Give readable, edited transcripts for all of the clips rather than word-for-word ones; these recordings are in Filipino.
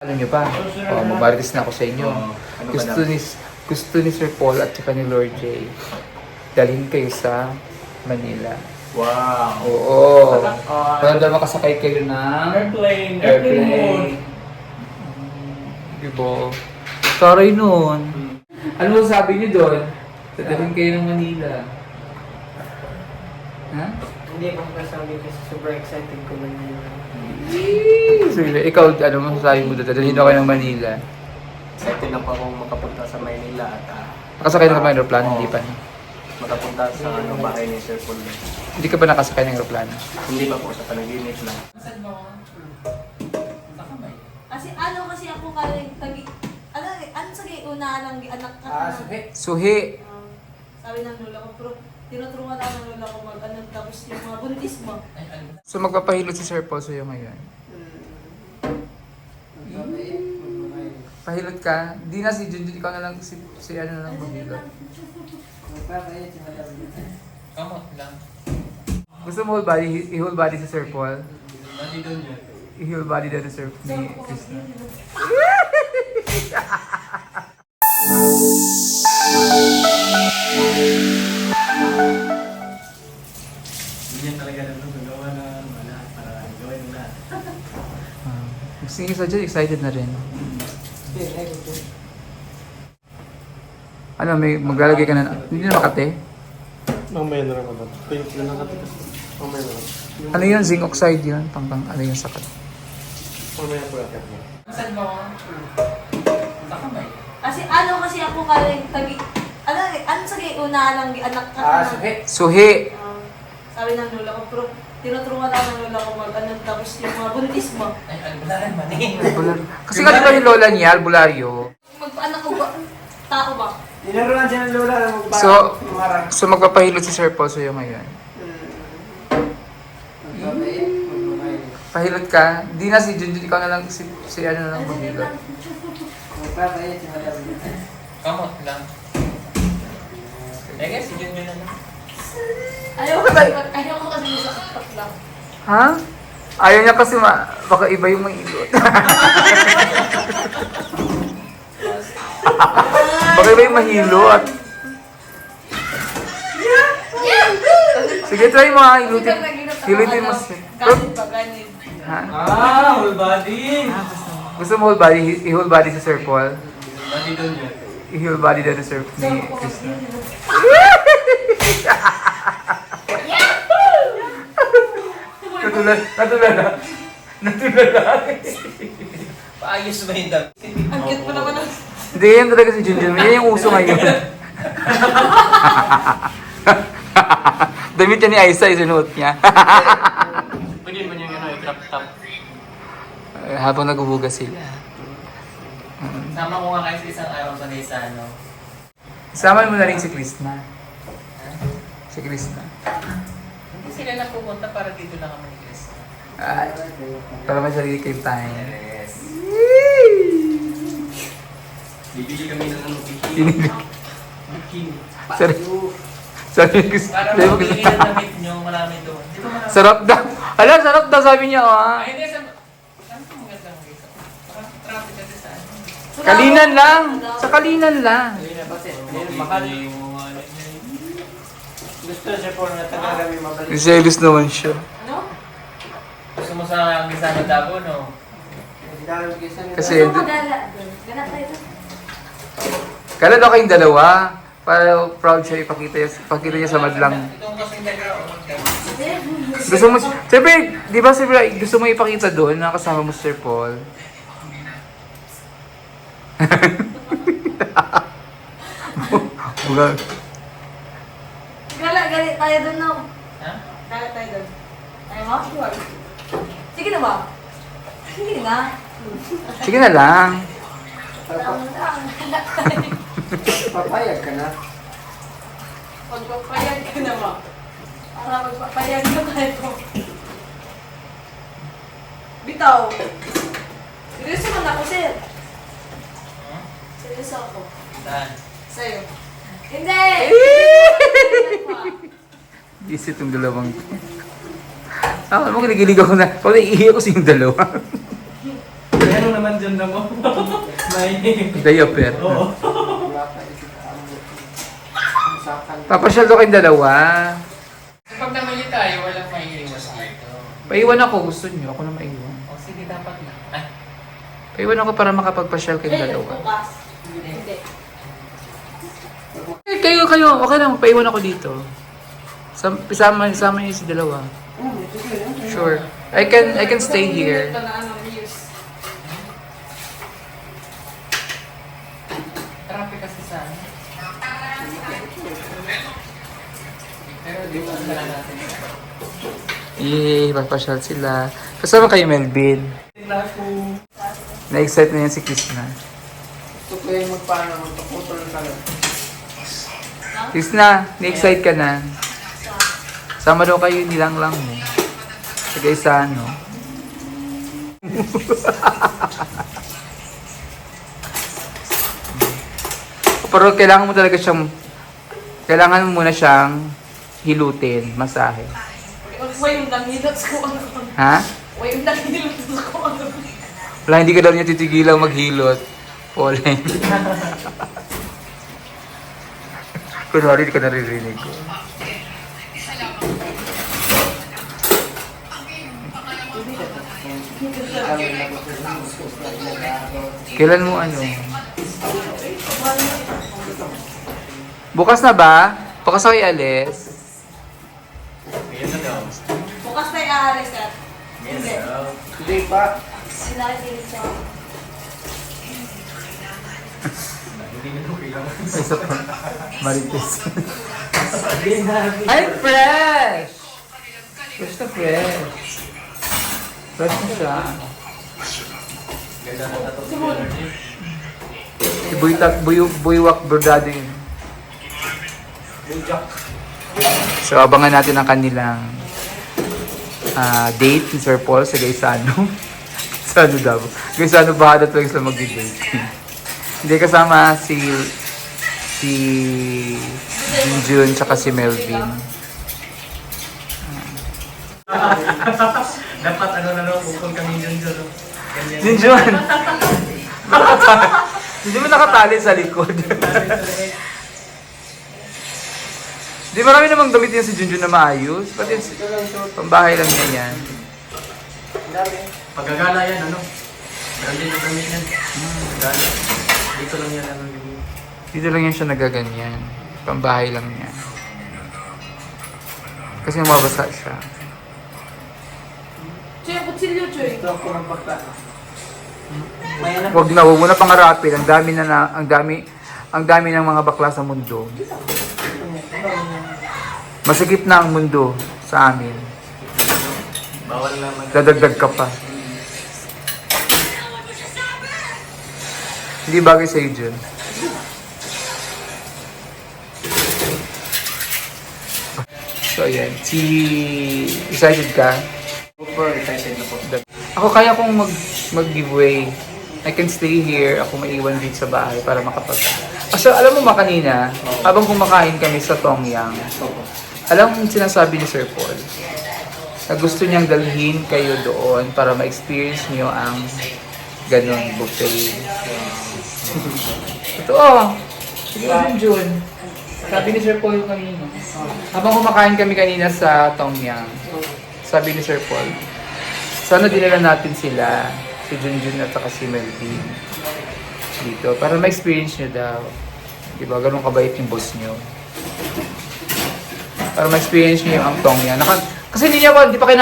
Alam niyo pa, magmarites na ako sa inyo. Gusto ni Sir Paul at saka ni Lord J. Dalhin kayo sa Manila. Wow! Oo. Para daw makasakay kayo ng Airplane mode. Diba? Taray nun. Ano sabi niyo doon? Dadalhin kayo ng Manila. Ha? Hindi ko masasabi kasi super excited ko Manila. So, ikaw, ano masasabi mo doon? Dadalhin ako ng Manila. Excited na pa akong makapunta sa Maynila at Nakasakay na ka ba ng aeroplano? Hindi pa. makapunta sa bahay ni Sir Paul. Hindi ka ba nakasakay ng aeroplano? Hindi pa po sa panaginip lang. Saan mo? Kasi ano kasi ako kaya tagi ano sa una lang anak ka. Suhi! Sabi ng lola ko pero tinuturuan ako ng lola ko mag ano tapos yung mga buntis mo. So magpapahilot si Sir Paul sa'yo ngayon. Pahilot ka? Di na si Junjun, ikaw na lang, si ano na lang maghilot. Kamot lang. Gusto mo whole body, i-whole body si Sir Paul? Mali doon yun. I-whole body daw ni Sir ni Krishna. Hindi yan talaga na gagawa na wala para gawin mo lahat. Gusto niyo sa dyan, excited na rin. Ano, may maglalagay ka na, hindi na Makate? Mamaya na lang ako. Pink na lang ako. Mamaya na lang. Ano yun, zinc oxide yun, pang ano yung sakat. Mamaya po yakit mo. Saan mo? Sa kamay. Kasi ano kasi ako kaya tagi ano sa una lang anak ka. Suhi! Sabi ng lola ko pero tinuturuan ako ng lola ko mag ano tapos yung mga buntis mo. Ay, albularan man eh. Albularyo. Kasi nga di ba yung lola niya, albularyo? Magpaanak ko ba? Tao ba? Tinaruan siya ng lola na So magpapahilot si Sir Paul sa'yo ngayon. Pahilot ka? Di na si Junjun, ikaw na lang, si ano na lang maghilot. Kamot lang. Eh, guys, yun na lang. Ayaw ko kasi sa kapat lang. Ha? Ayaw niya kasi baka iba yung mahilot. Baka iba yung mahilot. Sige, try mo ha, hilutin. Hilutin mo siya. Ganit pa, ganit. Ha? Whole body! Gusto mo whole body, i-whole body si Sir Paul? Mali doon yun. I-whole body daw ni Sir ni Krishna. Natulala na. Paayos ba yung dab? Ang cute pa naman. Hindi, yan talaga si Junjun. Yan yung uso ngayon. Damit niya ni Aisa, isinuot niya. Pwede mo niyang i-crop top. Habang naghuhugas sila. Sama ko nga kayo sa isang araw sa ano. Sama mo na rin si Krishna. Si Krishna. Hindi sila na pupunta para dito lang kami ni Chris. Ay, para may sarili kayong time. Yes. Bibili kami ng ano, Sinili. bikini. Sorry. Sabi ni Krishna. Para Sabi mo, mabili Krishna. ng damit nyo, marami doon. Di ba marami? Sarap daw. Hala, sarap daw sabi niya, ah. Ay, hindi. Saan ito maganda mo dito? Parang traffic kasi sa ano. Kalinan lang. Sa kalinan lang. Mahal. Gusto siya po na talaga may mabalik. Zealous naman siya. Ano? Gusto mo sa Gisana Dabo, no? Kasi, Gusto mo gala doon. Gala tayo doon. kala daw kayong dalawa. Para proud siya ipakita niya sa madlang. Itong kasing dalawa. Gusto mo, siyempre, di ba siyempre, gusto mo ipakita doon na kasama mo si Sir Paul? Buga. Gala tayo doon no. Ha? Gala tayo doon. Ayaw mo? Sure. Sige na ba? Sige na. Sige na lang. Papayag ka na. Magpapayag ka na ba? Para magpapayag na tayo. Bitaw. Seryoso man ako, sir. Seryoso ako. Saan? Sa'yo. Hindi! Isip itong dalawang. Alam mo, kinikilig ako na. Kung naiiyak ko sa yung dalawa. Pero naman dyan na mo. May... Diaper. Oo. Wala pa isip ang usapan. Papasyal ko kayong dalawa. Pag namali tayo, walang maiiwas dito. Paiwan ako, gusto niyo. Ako na maiwan. O sige, dapat na. Ay, Paiwan ako para makapagpasyal kayong dalawa. Bukas. Hindi. Kayo. Okay lang. Paiwan ako dito. Isama niyo si dalawa. Sure. I can stay here. Ito na ano, views. traffic kasi sa ano. Pero di ba wala natin. Yay, magpasyal sila. Kasama kayo, Melvin. Na-excite na yan si Krishna. Gusto ko yung magpaano, magpaputol ka lang. Krishna, na-excite ka na. Sama daw kayo, nilang mo. Sagay sa ano. Pero kailangan mo talaga siyang, kailangan mo muna siyang hilutin, masahe. Huwag yung nangilot ko ano. Ha? Huwag yung nangilot ko ano. Wala, hindi ka daw niya titigilang maghilot. Pauline. Kunwari, hindi ka naririnig ko. Kailan mo ano? Bukas na ba? Bukas ako ialis. Ayan na daw. Bukas na i-aalis ka. Hindi. Hindi pa. Sinalilis siya. Hindi na daw kailangan. Isa pa. Marites. Hindi na. Ay, fresh! Fresh na fresh. Fresh na siya. Ganda na tato si Energy. Buywak brodado yun. So, abangan natin ang kanilang date ni Sir Paul sa Gaisano. Sa ano daw? Gaisano ba na ito sila mag-date? Hindi, kasama si Junjun tsaka si Melvin. Dapat ano na daw, bukol kami dyan dyan. Ganyan. Junjun! Junjun mo nakatali sa likod. Di marami namang damit yan si Junjun na maayos. Pati pambahay lang niya yan. Pagkagala yan, ano? Meron din yung gamit yan. Gala. Dito lang yan, ano yung... Dito lang yan siya nagaganyan. Pambahay lang niya. Kasi mabasa siya. Choy, kutsilyo, Choy. Gusto ko magpagka. Huwag mo na pangarapin. Ang dami ng mga bakla sa mundo. Masikip na ang mundo sa amin. Bawal naman. Dadagdag ka pa. Hindi bagay sa'yo dyan. So, ayan. Excited ka? Super excited na po. Ako kaya kong mag-giveaway. I can stay here. Ako maiwan dito sa bahay para So, alam mo ba kanina, habang kumakain kami sa Tongyang, alam mo sinasabi ni Sir Paul, na gusto niyang dalhin kayo doon para ma-experience niyo ang ganon buffet. Totoo. Sige, Jun. Sabi ni Sir Paul kanina. Habang kumakain kami kanina sa Tongyang, sabi ni Sir Paul, sana dinala natin sila, si Junjun at saka si Melvin dito para ma-experience nyo daw. Diba? Ganun kabait yung boss nyo. Para ma-experience nyo yung ang Tongyang. Kasi hindi pa kayo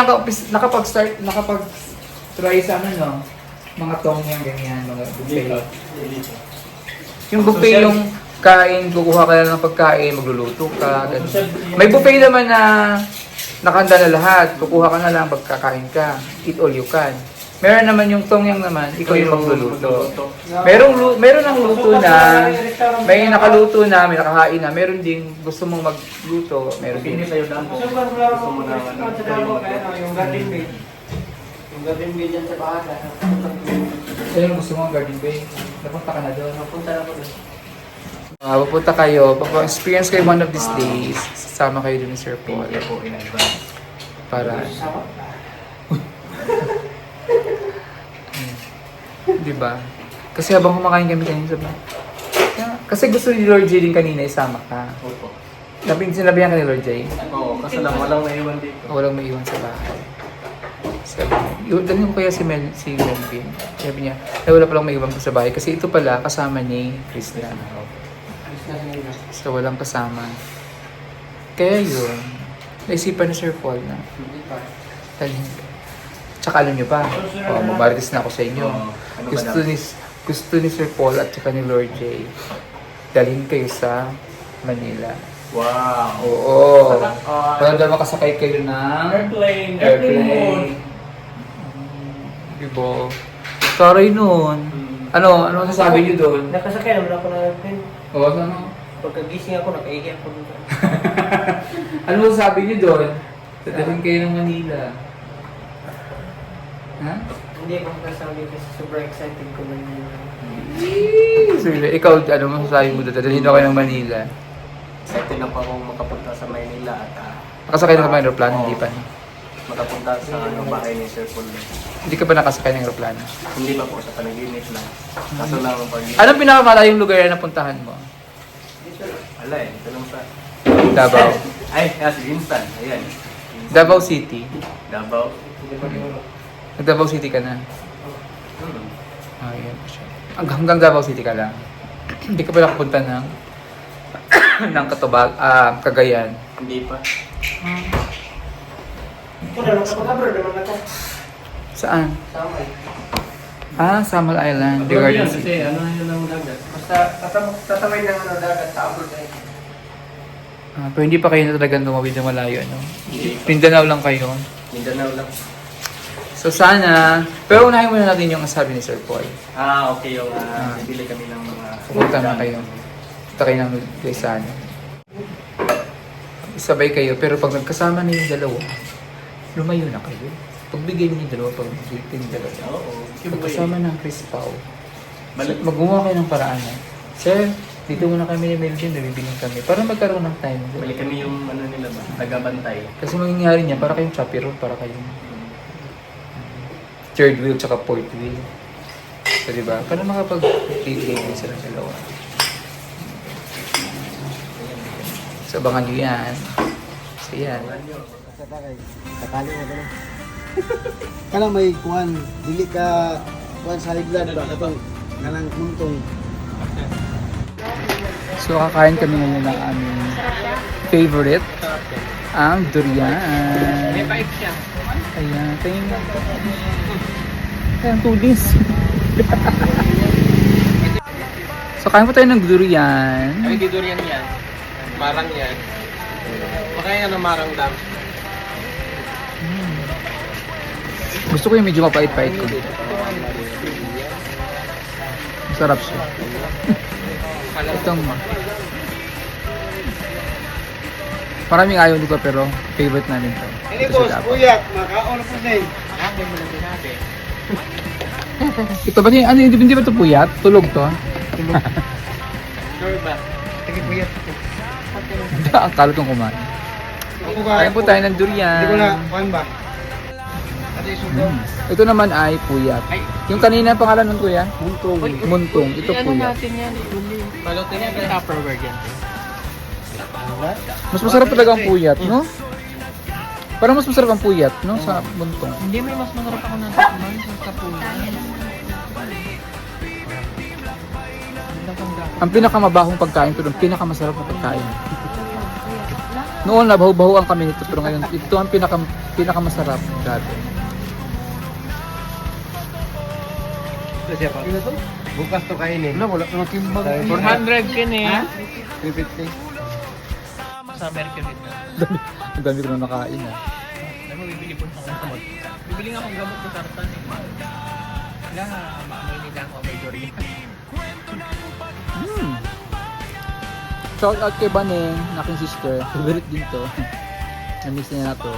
nakapag-try sa ano, no? Mga Tongyang ganyan, mga buffet. Yung buffet yung kain, kukuha ka lang ng pagkain, magluluto ka, ganun. May buffet naman na nakanda na lahat, kukuha ka na lang, pagkakain ka, eat all you can. Meron naman yung Tongyang naman, ikaw yung magluluto. Meron ang luto na, may nakaluto na, may nakahain na, meron ding gusto mong magluto, meron din. Pili sa'yo lang po. Gusto mo naman. Yung garden bed. Yung garden bed dyan sa bahay. Kaya yung gusto mo, Garden Bay, napunta ka na doon. Napunta na ko doon. Pupunta kayo, experience kayo one of these days, sasama kayo dun ni Sir Paul. Thank you po in advance. Para, Sama? hindi Di ba? Kasi habang kumakain kami kanina sabi, kasi gusto ni Lord J din kanina isama ka. Opo. Sinabihan ka ni Lord J? Oo, kasi lang walang maiwan dito. Walang maiwan sa bahay. Sabi niya, dalhin ko kaya si Melvin. Sabi niya, ay wala palang maiwan ko sa bahay. Kasi ito pala, kasama ni Krista. So, walang kasama. Kaya yun, naisipan ni Sir Paul na, dalhin ko. Tsaka alam niyo pa, mamarites na ako sa inyo. Oo. Ano ba Gusto ni Sir Paul at tsaka ni Lord J, dalhin kayo sa Manila. Wow. Oo. Para daw makasakay kayo ng Airplane. Diba? Taray nun. Ano sasabi niyo doon? Nakasakay naman ako ng airplane. Oo, ano? Pagkagising ako, nakaihi ako dito. Ano sasabi niyo doon? Dadalhin kayo ng Manila. Ha? Hindi ako makasabi kasi sobrang excited ko man yun. So, ikaw, ano masasabi mo doon? Dadalhin ako ng Manila. Excited na pa akong makapunta sa Maynila at Nakasakay na ka ba ng aeroplano? Hindi pa. makapunta sa bahay ni Sir Paul. Hindi ka ba nakasakay ng aeroplano? Hindi pa po sa panaginip lang. Kaso lang pag... Anong pinakamalayong lugar na napuntahan mo? Wala eh, ito lang sa... Davao. Ay, si Winston. Ayan. Davao City. Davao. Nag-Davao City ka na? Ayan pa siya. Hanggang Davao City ka lang? Hindi ka pa nakapunta ng ng Cagayan? Hindi pa. Ito na, nakapag-abroad naman ako. Saan? Samay. Samal Island. The Garden City. ano yun ang dagat? Basta tatamay lang ano dagat sa abroad na ito. Pero hindi pa kayo na talagang tumawid na malayo, ano? Hindi pa. Mindanao lang kayo. Mindanao lang. So sana, pero unahin muna natin yung sabi ni Sir Paul. Okay yung bibili kami ng mga... Pumunta na kayo. Punta kayo ng Quezon. Sabay kayo, pero pag nagkasama na yung dalawa, lumayo na kayo. Pagbigay niyo yung dalawa, pagbigay yung dalawa. Oo. Pagkasama ng Chris Pao, magawa kayo ng paraan. Sir, dito muna kami ni Melvin, nabibigyan kami. Para magkaroon ng time. Bili kami yung ano nila ba? Tagabantay. Kasi mangyayari niya, para kayong choppy road, para kayong third wheel tsaka fourth wheel. So, diba? Para makapag-play sila ng dalawa. So, abangan nyo yan. So, yan. Katali mo na. Kanang may kuan, dili ka kuan sa higlan ba katong kanang muntong. So, kakain kami ngayon ng aming favorite, ang durian. May pipe siya. Ayan, tingin nga. Ayan, tulis. So, kain po tayo ng durian. Ay, di durian yan. Marang yan. Makain ka ng marang dam. Gusto ko yung medyo mapait-pait ko. Masarap siya. Itong maraming ayaw dito pero favorite namin to. Ini boss, kuya, makaon po din. Ito ba ano, hindi ba ito puyat? Tulog to? Sure ba? Sige po yan. Ang kalot kong kumain. Ako Kain po tayo ng durian. Hindi ko na kuan ba. Ate sudo. Ito naman ay puyat. Yung kanina pangalan ng kuya? Muntong. Muntong. Ito puyat. yan? Balutin yan. May Tupperware yan. Mas masarap talaga ang puyat, no? Parang mas masarap ang puyat, no? Sa muntong. Hindi, may mas masarap ako ng takman sa punan. Ang pinakamabahong pagkain ko, ang pinakamasarap na pagkain. Noon, nabaho-baho ang kami nito, pero ngayon, ito ang pinakamasarap dati. Bukas to kainin. Wala na timbang. 400 kin eh. 350. Sa Mercury na. Ang dami ko na nakain, ah. Alam mo, bibili po ng gamot. Bibili nga akong gamot sa tartan eh. Wala, maamoy nila ako may durian. Shout out kay Baneng, aking sister. Favorite din to. Na-miss niya na to.